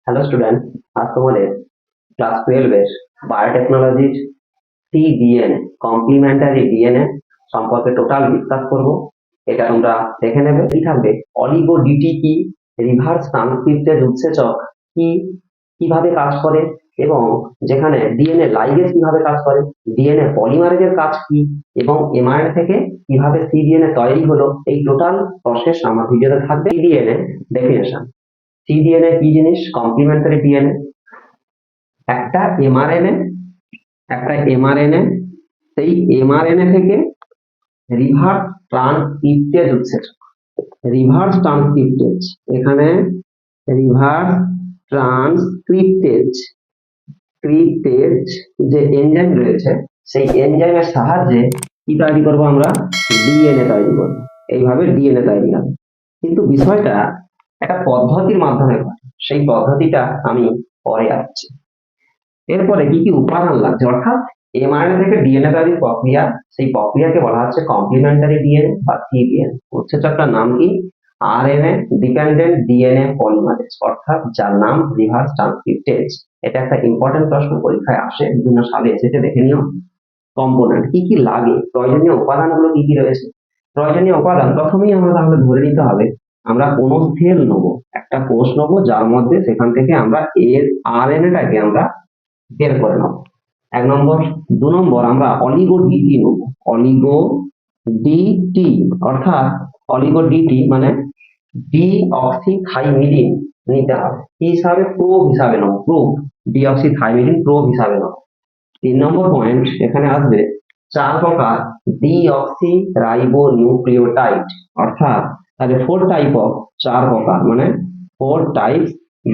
Hello student, আজ তোমাদের class 12 এর বায়োটেকনোলজির সিডিএনএ কমপ্লিমেন্টারি ডিএনএ সম্পর্কে টোটাল ডিসকাস করব। এটা তোমরা দেখে নেবে। কি থাকবে, অলিগো ডিটি কি, রিভার্স ট্রান্সক্রিপ্টেজ উৎসেচক কি, কিভাবে কাজ করে, এবং যেখানে ডিএনএ লাইগেজ কিভাবে কাজ করে, ডিএনএ পলিমারেজের কাজ কি, এবং এমআরএনএ থেকে কিভাবে সিডিএনএ তৈরি হলো, এই টোটাল প্রসেস আমার ভিডিওতে থাকবে। CDNA definition. সিডিএনএ কি জিনিস? Complementary DNA. একটা এমআরএনএ সেই এমআরএনএ থেকে রিভার্স ট্রান্সক্রিপ্টেজ উৎসেচক। রিভার্স ট্রান্সক্রিপ্টেজ, এখানে রিভার্স ট্রান্সক্রিপ্টেজ যে এনজাইম রয়েছে, সেই এনজাইমের সাহায্যে কি তৈরি করবো আমরা? ডিএনএ তৈরি করবো। এইভাবে ডিএনএ তৈরি হবে, কিন্তু বিষয়টা একটা পদ্ধতির মাধ্যমে ঘটে। সেই পদ্ধতিটা আমি পরে আসছি। এরপরে কি কি উপাদান লাগছে, অর্থাৎ এমআরএনএ থেকে ডিএনএ তৈরির প্রক্রিয়া, সেই প্রক্রিয়াকে বলা হচ্ছে কমপ্লিমেন্টারি ডিএনএ বা সিডিএনএ। উৎসেচকটার নাম কি? আরএনএ ডিপেন্ডেন্ট ডিএনএ পলিমারেজ, অর্থাৎ যার নাম রিভার্স ট্রান্সক্রিপ্টেজ। এটা একটা ইম্পর্টেন্ট প্রশ্ন, পরীক্ষায় আসে, বিভিন্ন সালে এসেছে, দেখে নিও। কম্পোনেন্ট কি কি লাগে, প্রয়োজনীয় উপাদানগুলো কি কি রয়েছে। প্রয়োজনীয় উপাদান প্রথমেই আমরা তাহলে ধরে নিতে হবে, আমরা কোনো সেল নেবো, একটা কোষ নেবো, যার মধ্যে সেখান থেকে আমরা এর আরএনএটাকে আমরা বের করে নেব। 1 নম্বর। 2 নম্বর, আমরা অলিগো ডিটি নেব। অলিগো ডিটি অর্থাৎ অলিগো ডিটি মানে ডিঅক্সিথাইমিডিন নিতে হবে। কি হিসাবে? প্রোব হিসাবে নেব। প্রোব, ডিঅক্সিথাইমিডিন প্রোব হিসাবে নেব। 3 নম্বর পয়েন্ট এখানে আসবে, 4 প্রকার ডিঅক্সি রাইবো নিউক্লিওটাইড, অর্থাৎ তাহলে 4 টাইপ অফ, 4 প্রকার মানে 4 টাইপস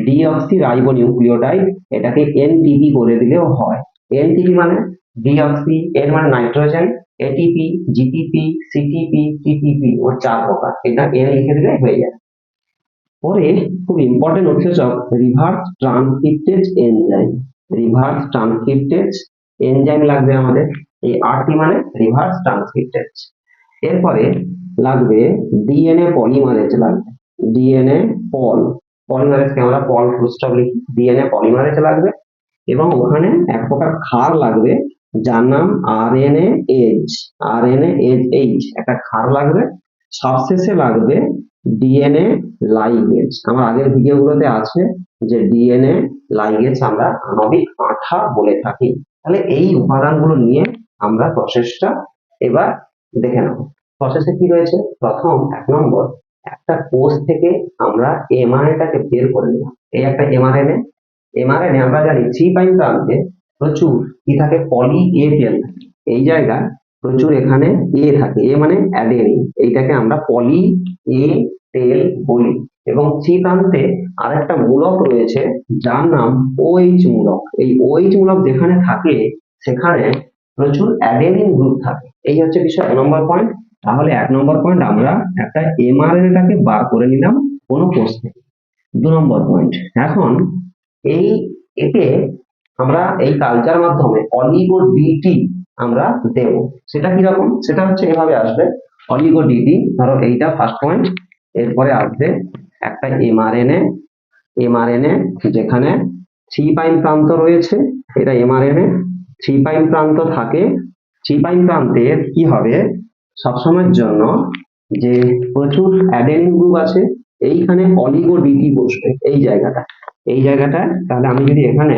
ডিঅক্সি রাইবো নিউক্লিওটাইড। এটাকে এনটিপি করে দিলেও হয়। এনটিপি মানে ডিঅক্সি, এর মানে nitrogen, ATP, GTP, CTP, TTP, ও 4 প্রকার। এটা এন লিখে দিলে হয়ে যায়। পরে খুব ইম্পর্টেন্ট উৎসেচক reverse transcriptase enzyme. Reverse transcriptase enzyme লাগবে আমাদের, এই আরটি মানে রিভার্স ট্রান্সক্রিপ্টেজ। এরপরে লাগবে ডিএনএ পলিমারেজ লাগবে। ডিএনএ পলিমারেজকে আমরা পল ফুলস্টপ লিখি। ডিএনএ পলিমারেজ লাগবে, এবং ওখানে এক প্রকার ক্ষার লাগবে, যার নাম আরএনএ এইচ, একটা ক্ষার লাগবে। সবশেষে লাগবে ডিএনএ লাইগেজ। আমার আগের ভিডিওগুলোতে আছে যে ডিএনএ লাইগেজ আমরা আণবিক আঠা বলে থাকি। তাহলে এই উপাদানগুলো নিয়ে আমরা প্রসেসটা এবার দেখে নেব। প্রসেসে কি রয়েছে? প্রথম 1 নম্বর, একটা কোষ থেকে আমরা এমআরএনএটাকে বের করে নিলাম। এই একটা এমআরএনএ আমরা জানি 3 প্রাইম প্রান্তে প্রচুর কি থাকে? পলি এ টেল। এই জায়গায় প্রচুর এখানে এ থাকে, এ মানে অ্যাডেনিন, এইটাকে আমরা পলি এ টেল বলি। এবং 3 প্রান্তে আরেকটা মূলক রয়েছে যার নাম ওএইচ মূলক। এই ওএইচ মূলক যেখানে থাকে সেখানে প্রচুর অ্যাডেনিন গ্রুপ থাকে। এই হচ্ছে বিষয় 1 নম্বর পয়েন্ট। তাহলে 1 নম্বর পয়েন্ট, আমরা একটা এমআরএনএটাকে বার করে নিলাম কোনো কোষ থেকে। 2 নম্বর পয়েন্ট, এখন একে আমরা এই কালচার মাধ্যমে অলিগো ডিটি আমরা দেব। সেটা কিরকম? সেটা হচ্ছে এভাবে আসবে, অলিগো ডিটি, ধরো এইটা ফার্স্ট পয়েন্ট, এরপরে আসবে একটা এমআরএনএ যেখানে 3 প্রাইম প্রান্ত রয়েছে, এটা এমআরএনএ 3 প্রাইম প্রান্ত থাকে। 3 প্রাইম প্রান্তে কি হবে সবসময়ের জন্য, যে প্রচুর অ্যাডেনিন গ্রুপ আছে, এইখানে অলিগো ডিটি বসবে এই জায়গাটা। তাহলে আমি যদি এখানে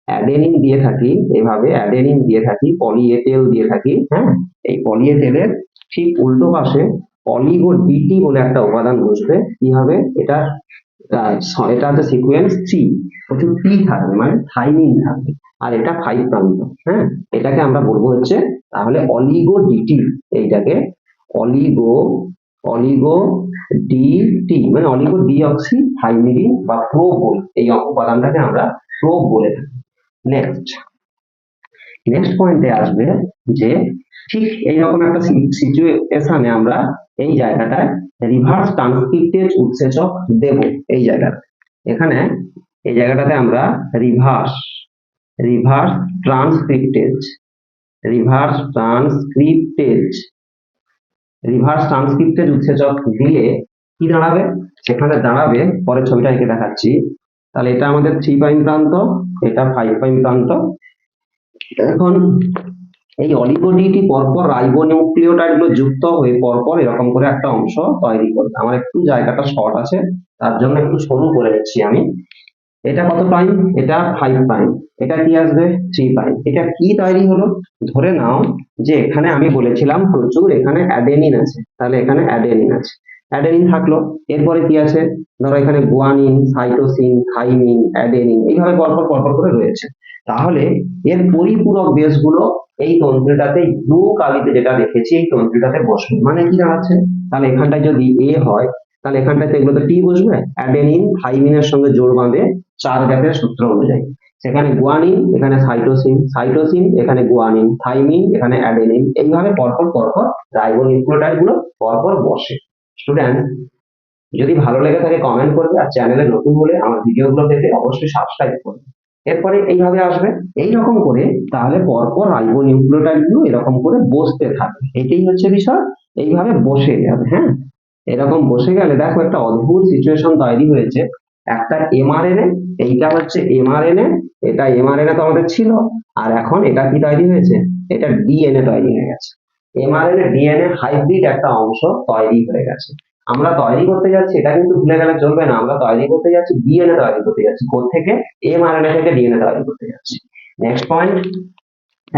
অ্যাডেনিন দিয়ে থাকি, এভাবে অ্যাডেনিন দিয়ে থাকি, পলিএটেল দিয়ে থাকি, হ্যাঁ, এই পলিএটেলের ঠিক উল্টো পাশে অলিগো ডিটি বলে একটা উপাদান বসবে। কি হবে এটা? এটা হচ্ছে সিকোয়েন্স 3, প্রচুর টি থাকবে মানে থাইমিন থাকবে, আর এটা 5 প্রান্ত। হ্যাঁ, এটাকে আমরা বলবো হচ্ছে তাহলে অলিগো ডিটি। এইটাকে অলিগো ডিটি মানে অলিগো ডিঅক্সি থাইমিডিন বা প্রো বলি। এই উপাদানটাকে আমরা প্রো বলে থাকি। নেক্সট পয়েন্টে আসবে যে ঠিক এইরকম একটা সিচুয়েশনে আমরা এই জায়গাটায় রিভার্স ট্রান্সক্রিপ্টেজ উৎসেচক দেব। এই এখানে এই জায়গাটাতে আমরা রিভার্স ট্রান্সক্রিপ্টেজ উৎসেচক দিলে কি দাঁড়াবে? সেখানে দাঁড়াবে, পরের ছবিটা এঁকে দেখাচ্ছি, তাহলে এটা আমাদের 3' প্রান্ত, এটা 5' প্রান্ত। এখন এই অলিগো-ডি পরপর রাইবোনিউক্লিওটাইড গুলো যুক্ত হয়ে পরপর এরকম করে একটা অংশ তৈরি করবে। আমার একটু জায়গাটা শর্ট আছে, তার জন্য একটু সরু করে নিচ্ছি আমি। এটা কত প্রাইম? এটা 5'। এটা কি আসবে? 3'। এটা কি তৈরি হলো? ধরে নাও যে এখানে আমি বলেছিলাম প্রচুর এখানে অ্যাডেনিন আছে, তাহলে এখানে অ্যাডেনিন আছে, অ্যাডেনিন থাকলো। এরপরে কি আছে? ধরো এখানে গুয়ানিন, সাইটোসিন, থাইমিন, অ্যাডেনিন এইভাবে পরপর পরপর করে রয়েছে। তাহলে এর পরিপূরক বেসগুলো এই তন্ত্রটাতে ব্লু কালিতে যেটা দেখেছি এই তন্ত্রটাতে বসবে। মানে কি দাঁড়াচ্ছে? তাহলে এখানটায় যদি এ হয় তাহলে এখানটাতে এগুলোতে টি বসবে, অ্যাডেনিন থাইমিনের সঙ্গে জোড় বাঁধে 4 গ্যাপের সূত্র অনুযায়ী। সেখানে গুয়ানিন, এখানে সাইটোসিন, সাইটোসিন এখানে গুয়ানিন, থাইমিন এখানে অ্যাডেনিন, এইভাবে পরপর পরপর রাইবোনিউক্লিওটাইড গুলো পরপর বসে। স্টুডেন্ট, যদি ভালো লেগে থাকে কমেন্ট করবে, আর চ্যানেলে নতুন হলে আমার ভিডিওগুলো দেখে অবশ্যই সাবস্ক্রাইব করবে। এরপরে এইভাবে আসবে এইরকম করে, তাহলে পরপর রাইবোনিউক্লিওটাইড গুলো এরকম করে বসতে থাকবে। এটাই হচ্ছে বিষয়, এইভাবে বসে যাবে। হ্যাঁ, এরকম বসে গেলে দেখো একটা অদ্ভুত সিচুয়েশন তৈরি হয়েছে। একটা এমআরএনএ, এইটা হচ্ছে এমআরএনএ, এটা এমআরএনএ তো আমাদের ছিল, আর এখন এটা কি তৈরি হয়েছে? এটা ডিএনএ তৈরি হয়ে গেছে। এমআরএনএ ডিএনএ হাইব্রিড একটা অংশ তৈরি হয়ে গেছে। আমরা তৈরি করতে যাচ্ছি, এটা কিন্তু ভুলে গেলে চলবে না, আমরা তৈরি করতে যাচ্ছি ডিএনএ তৈরি করতে যাচ্ছি। কোত্থেকে? এমআরএনএ থেকে ডিএনএ তৈরি করতে যাচ্ছি। নেক্সট পয়েন্ট,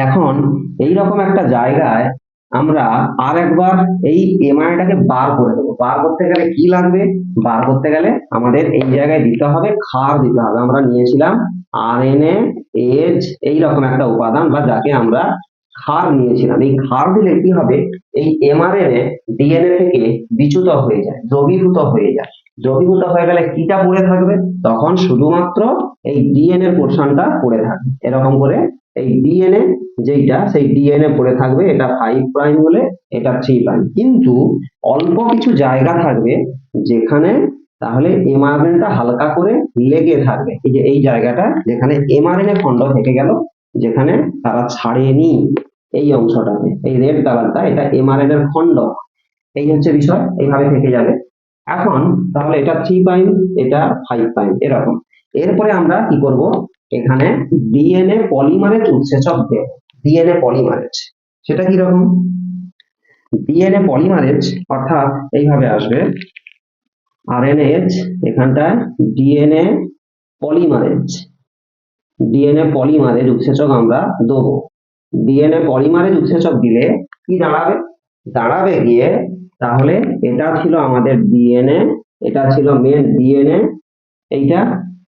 এখন এইরকম একটা জায়গায় আমরা আর একবার এই এমআরএনএটাকে বার করে দেবো। বার করতে গেলে কি লাগবে? বার করতে গেলে আমাদের এই জায়গায় দিতে হবে ক্ষার দিতে হবে। আমরা নিয়েছিলাম আরএনএ এজ এইরকম একটা উপাদান, বা যাকে আমরা ক্ষার নিয়েছিলাম। এই ক্ষার দিলে কি হবে? এই এমআরএনএ ডিএনএ থেকে বিচ্যুত হয়ে যায়, দ্রবীভূত হয়ে যায়। দ্রবীভূত হয়ে গেলে কিটা পড়ে থাকবে? তখন শুধুমাত্র এই ডিএনএ পোর্শনটা পড়ে থাকবে। এরকম করে এই ডিএনএ যেইটা, সেই ডিএনএ পড়ে থাকবে। এটা 5' হলে এটা 3'। কিন্তু অল্প কিছু জায়গা থাকবে যেখানে তাহলে এমআরএনএটা হালকা করে লেগে থাকবে। এই যে এই জায়গাটা যেখানে এমআরএনএ খন্ড থেকে গেল, যেখানে তারা ছাড়েনি, এই অংশটাতে এই রেড কালারটা, এটা এমআরএনএ এর খন্ড। এই হচ্ছে বিষয়, এইভাবে থেকে যাবে। এখন তাহলে এটা 3', এটা 5', এরকম। এরপরে আমরা কি করব? এখানে ডিএনএ পলিমারেজ উৎসেচক দেব। ডিএনএ পলিমারেজ সেটা কি রকম? ডিএনএ পলিমারেজ অর্থাৎ এইভাবে আসবে আরএনএজ, এখানটায় ডিএনএ পলিমারেজ, ডিএনএ পলিমারেজ উৎসেচক আমরা দেবো। ডিএনএ পলিমারেজ উৎসেচক দিলে কি দাঁড়াবে? দাঁড়াবে গিয়ে তাহলে এটা ছিল আমাদের ডিএনএ, এটা ছিল মেন ডিএনএ। এইটা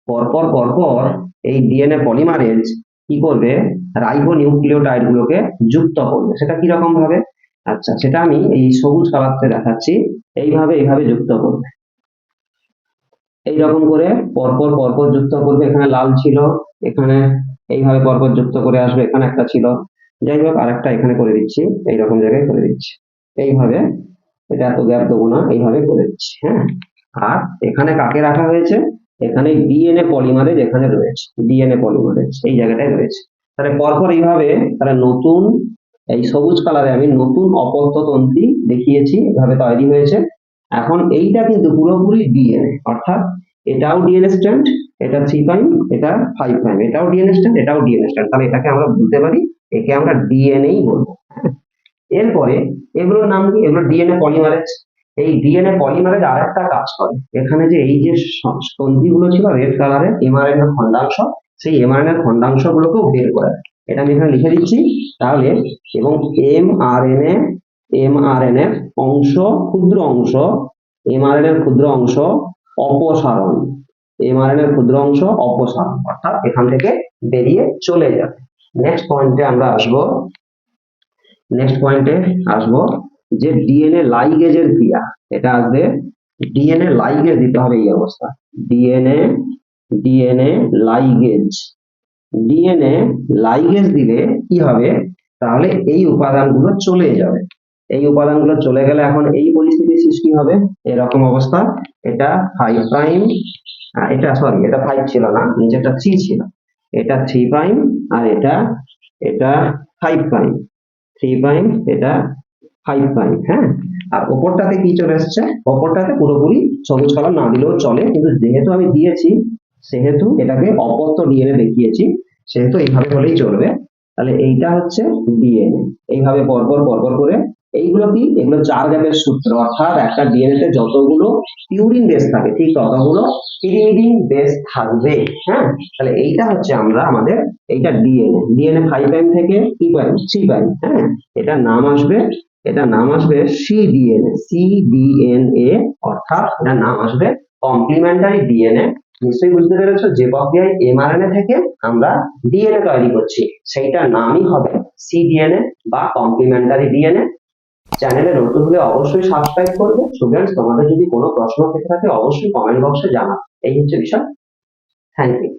পরপর পরপর এই ডিএনএ পলিমারেজ কি করবে? রাইবোনিউক্লিওটাইড গুলোকে যুক্ত করবে। সেটা কি রকম ভাবে? আচ্ছা, সেটা আমি এই সবুজ কালারতে দেখাচ্ছি। এইভাবে এইভাবে যুক্ত করবে, এইরকম করে পরপর পরপর যুক্ত করবে। এখানে লাল ছিল, এখানে এইভাবে পরপর যুক্ত করে আসবে। এখানে একটা ছিল, যাই হোক আরেকটা এখানে করে দিচ্ছি, এইরকম জায়গায় করে দিচ্ছি। এইভাবে, এটা এত গ্যাপ দেবো না, এইভাবে করে দিচ্ছি। হ্যাঁ, আর এখানে কাকে রাখা হয়েছে? এখানে ডিএনএ পলিমারেজ এখানে রয়েছে, ডিএনএ পলিমারেজ এই জায়গাটায় রয়েছে। তাহলে পরপর এইভাবে, তাহলে নতুন এই সবুজ কালারে আমি নতুন অপত্য তন্ত্রী দেখিয়েছি, এভাবে তৈরি হয়েছে। এখন এইটা কিন্তু পুরোপুরি ডিএনএ, অর্থাৎ এটাও ডিএনএ স্ট্র্যান্ড, এটা 3', এটা 5', এটাও ডিএনএ স্ট্র্যান্ড, এটাও ডিএনএ স্ট্র্যান্ড। তাহলে এটাকে আমরা বলতে পারি, একে আমরা ডিএনএই বলবো। এরপরে এগুলোর নাম কি? এগুলো ডিএনএ পলিমারেজ। এই ডিএনএ পলিমারেজ আরেকটা কাজ করে, এখানে যে এই যে তন্ত্রীগুলো ছিল রেড কালারের এমআরএনএ খন্ডাংশ, সেই এমআরএনএ খন্ডাংশ গুলোকেও বের করে। এটা আমি এখানে লিখে দিচ্ছি তাহলে। এবং এমআরএনএ অংশ, ক্ষুদ্র অংশ, এমআরএনএ ক্ষুদ্র অংশ অপসারণ, এমআরএনএ ক্ষুদ্র অংশ অপসারণ, অর্থাৎ এখান থেকে বেরিয়ে চলে যাবে। নেক্সট পয়েন্টে আমরা আসবো। নেক্সট পয়েন্টে আসবো যে ডিএনএ লাইগেজের ক্রিয়া। এটা আসবে ডিএনএ লাইগেজ দিতে হবে এই অবস্থা। ডিএনএ লাইগেজ, ডিএনএ লাইগেজ দিলে কি হবে? তাহলে এই উপাদানগুলো চলে যাবে। এই উপাদানগুলো চলে গেলে এখন এই পরিস্থিতির সৃষ্টি হবে, এরকম অবস্থা। এটা 5', এটা সরি, এটা 5 ছিল না, নিচেটা 3 ছিল। এটা 3', আর এটা 5', 3', এটা 5'। হ্যাঁ, আর ওপরটাতে কি চলে এসছে? ওপরটাতে পুরোপুরি সবুজ কালার না দিলেও চলে, কিন্তু যেহেতু আমি দিয়েছি সেহেতু এটাকে অপত্য ডিএনএ দেখিয়েছি, সেহেতু এইভাবে বলেই চলবে। তাহলে এইটা হচ্ছে ডিএনএ, এইভাবে পরপর পরপর করে। এইগুলো কি, এগুলো চার গ্যাপের সূত্র, অর্থাৎ একটা ডিএনএ তে যতগুলো পিউরিন বেস থাকে ঠিক ততগুলো পিরিমিডিন বেস থাকবে। হ্যাঁ, তাহলে এইটা হচ্ছে আমরা আমাদের এইটা ডিএনএ, ডিএনএ 5 প্রাইম থেকে কি প্রাইম 3 প্রাইম। হ্যাঁ, এটা নাম আসবে সিডিএনএ, সিডিএনএ, অর্থাৎ এটা নাম আসবে কমপ্লিমেন্টারি ডিএনএ। নিশ্চয়ই বুঝতে পেরেছো, যে প্রক্রিয়ায় এমআরএনএ থেকে আমরা ডিএনএ তৈরি করছি সেইটার নামই হবে সিডিএনএ বা কমপ্লিমেন্টারি ডিএনএ। চ্যানেলে নতুন হলে অবশ্যই সাবস্ক্রাইব করবে। স্টুডেন্টস, তোমাদের যদি কোনো প্রশ্ন থেকে থাকে অবশ্যই কমেন্ট বক্সে জানাও। এই হচ্ছে বিষয়। Thank you.